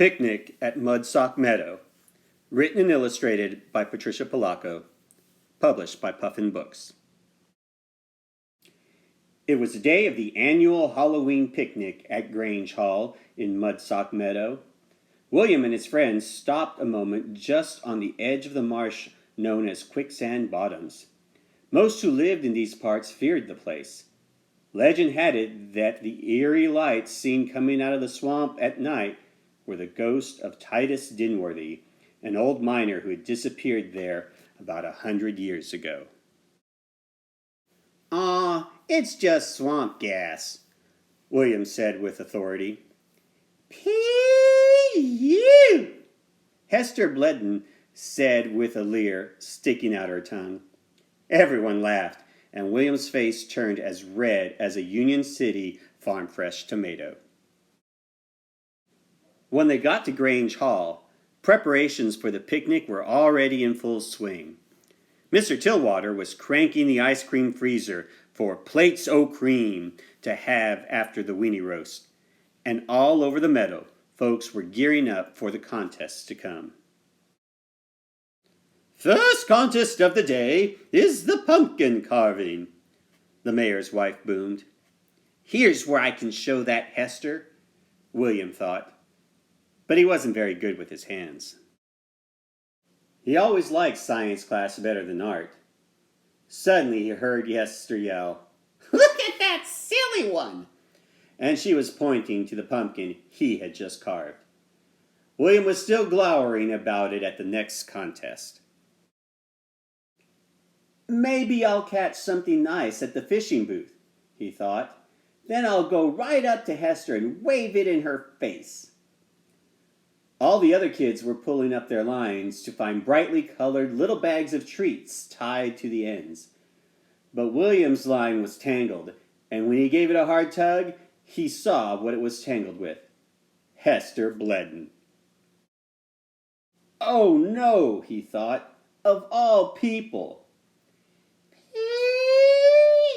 Picnic at Mudsock Meadow, written and illustrated by Patricia Polacco, published by Puffin Books. It was the day of the annual Halloween picnic at Grange Hall in Mudsock Meadow. William and his friends stopped a moment just on the edge of the marsh known as Quicksand Bottoms. Most who lived in these parts feared the place. Legend had it that the eerie lights seen coming out of the swamp at night were the ghost of Titus Dinworthy, an old miner who had disappeared there about 100 years ago. "Aw, it's just swamp gas," William said with authority. "Pee-you!" Hester Bledden said with a leer, sticking out her tongue. Everyone laughed, and William's face turned as red as a Union City farm-fresh tomato. When they got to Grange Hall, preparations for the picnic were already in full swing. Mr. Tillwater was cranking the ice cream freezer for plates o' cream to have after the weenie roast, and all over the meadow, folks were gearing up for the contests to come. "First contest of the day is the pumpkin carving," the mayor's wife boomed. "Here's where I can show that, Hester," William thought. But he wasn't very good with his hands. He always liked science class better than art. Suddenly he heard Hester yell, "Look at that silly one!" And she was pointing to the pumpkin he had just carved. William was still glowering about it at the next contest. "Maybe I'll catch something nice at the fishing booth," he thought. "Then I'll go right up to Hester and wave it in her face." All the other kids were pulling up their lines to find brightly colored little bags of treats tied to the ends. But William's line was tangled, and when he gave it a hard tug, he saw what it was tangled with. Hester Bledden. "Oh no," he thought, "of all people."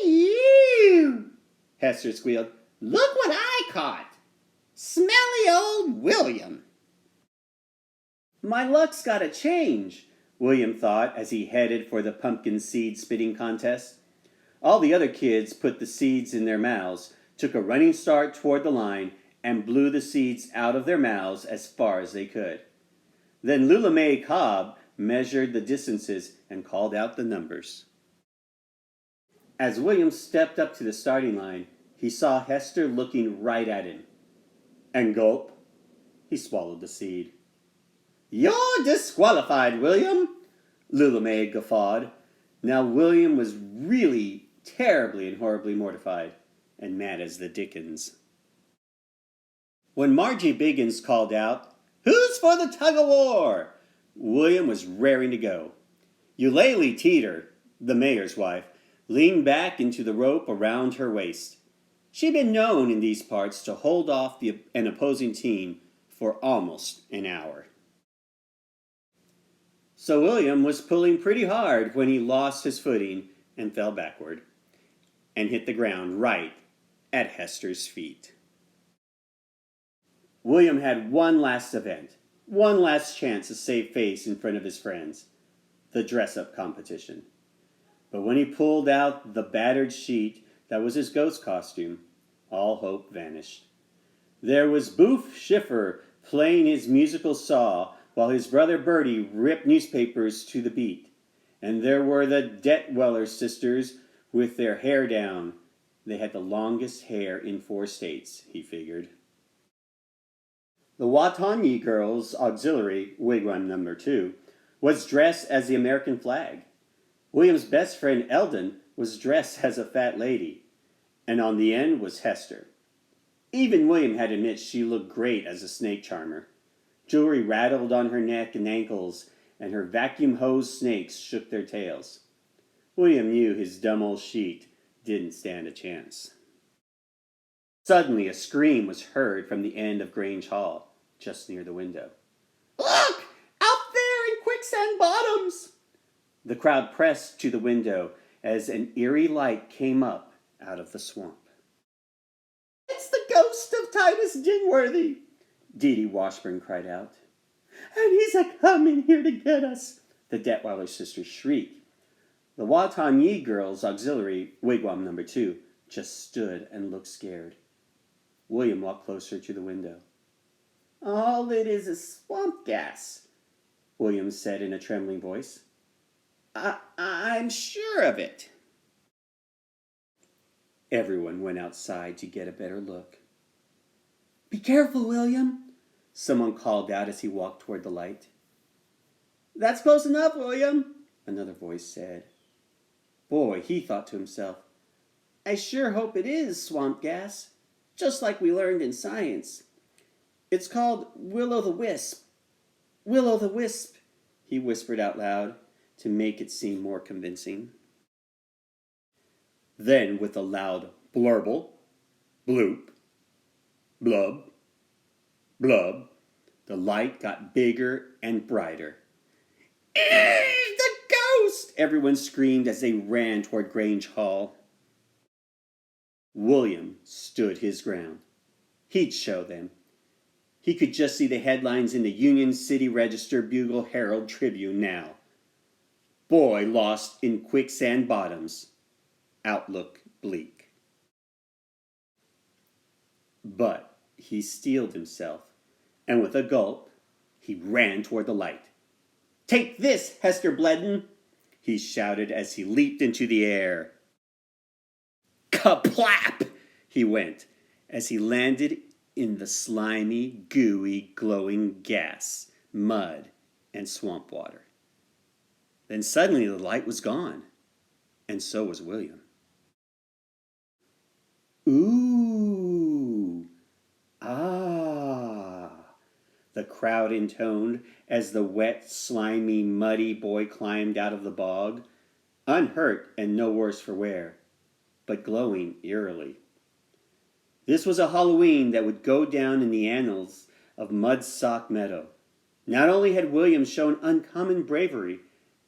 "Pee-you!" Hester squealed. "Look what I caught! Smelly old William!" "My luck's gotta change," William thought as he headed for the pumpkin seed spitting contest. All the other kids put the seeds in their mouths, took a running start toward the line, and blew the seeds out of their mouths as far as they could. Then Lula Mae Cobb measured the distances and called out the numbers. As William stepped up to the starting line, he saw Hester looking right at him. And gulp, he swallowed the seed. "You're disqualified, William," Lula Mae guffawed. Now William was really terribly and horribly mortified, and mad as the dickens. When Margie Biggins called out, "Who's for the tug-of-war?" William was raring to go. Eulalie Teeter, the mayor's wife, leaned back into the rope around her waist. She'd been known in these parts to hold off an opposing team for almost an hour. So William was pulling pretty hard when he lost his footing and fell backward, and hit the ground right at Hester's feet. William had one last event, one last chance to save face in front of his friends, the dress-up competition. But when he pulled out the battered sheet that was his ghost costume, all hope vanished. There was Boof Schiffer playing his musical saw while his brother Bertie ripped newspapers to the beat. And there were the Detweller sisters with their hair down. They had the longest hair in 4 states, he figured. The Watauga Girls Auxiliary, Wigwam No. 2, was dressed as the American flag. William's best friend Eldon was dressed as a fat lady. And on the end was Hester. Even William had to admit she looked great as a snake charmer. Jewelry rattled on her neck and ankles, and her vacuum hose snakes shook their tails. William knew his dumb old sheet didn't stand a chance. Suddenly a scream was heard from the end of Grange Hall, just near the window. "Look! Out there in Quicksand Bottoms!" The crowd pressed to the window as an eerie light came up out of the swamp. "It's the ghost of Titus Dinworthy!" Dee Dee Washburn cried out. "And he's a-comin' here to get us," the Detweiler sisters shrieked. The Watanyee Girls' Auxiliary, Wigwam number 2, just stood and looked scared. William walked closer to the window. "All it is swamp gas," William said in a trembling voice. I'm sure of it." Everyone went outside to get a better look. "Be careful, William," someone called out as he walked toward the light. "That's close enough, William," another voice said. Boy, he thought to himself, "I sure hope it is swamp gas, just like we learned in science. It's called will-o'-the-wisp. Will-o'-the-wisp," he whispered out loud to make it seem more convincing. Then, with a loud blurble, bloop, blub, blub, the light got bigger and brighter. "The ghost!" everyone screamed as they ran toward Grange Hall. William stood his ground. He'd show them. He could just see the headlines in the Union City Register, Bugle, Herald, Tribune now. "Boy lost in quicksand bottoms. Outlook bleak." But he steeled himself, and with a gulp, he ran toward the light. "Take this, Hester Bledden!" he shouted as he leaped into the air. Kaplap! He went as he landed in the slimy, gooey, glowing gas, mud, and swamp water. Then suddenly the light was gone, and so was William. "Ooh! Ah!" the crowd intoned as the wet, slimy, muddy boy climbed out of the bog, unhurt and no worse for wear, but glowing eerily. This was a Halloween that would go down in the annals of Mudsock Meadow. Not only had William shown uncommon bravery,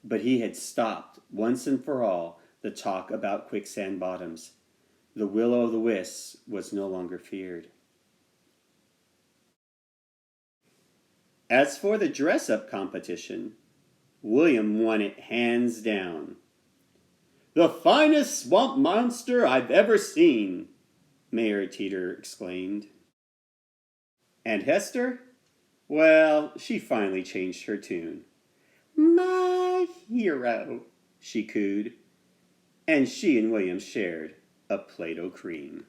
but he had stopped, once and for all, the talk about quicksand bottoms. The will-o'-the-wisp was no longer feared. As for the dress-up competition, William won it hands down. "The finest swamp monster I've ever seen," Mayor Teeter exclaimed. And Hester? Well, she finally changed her tune. "My hero," she cooed, and she and William shared a Play-Doh cream.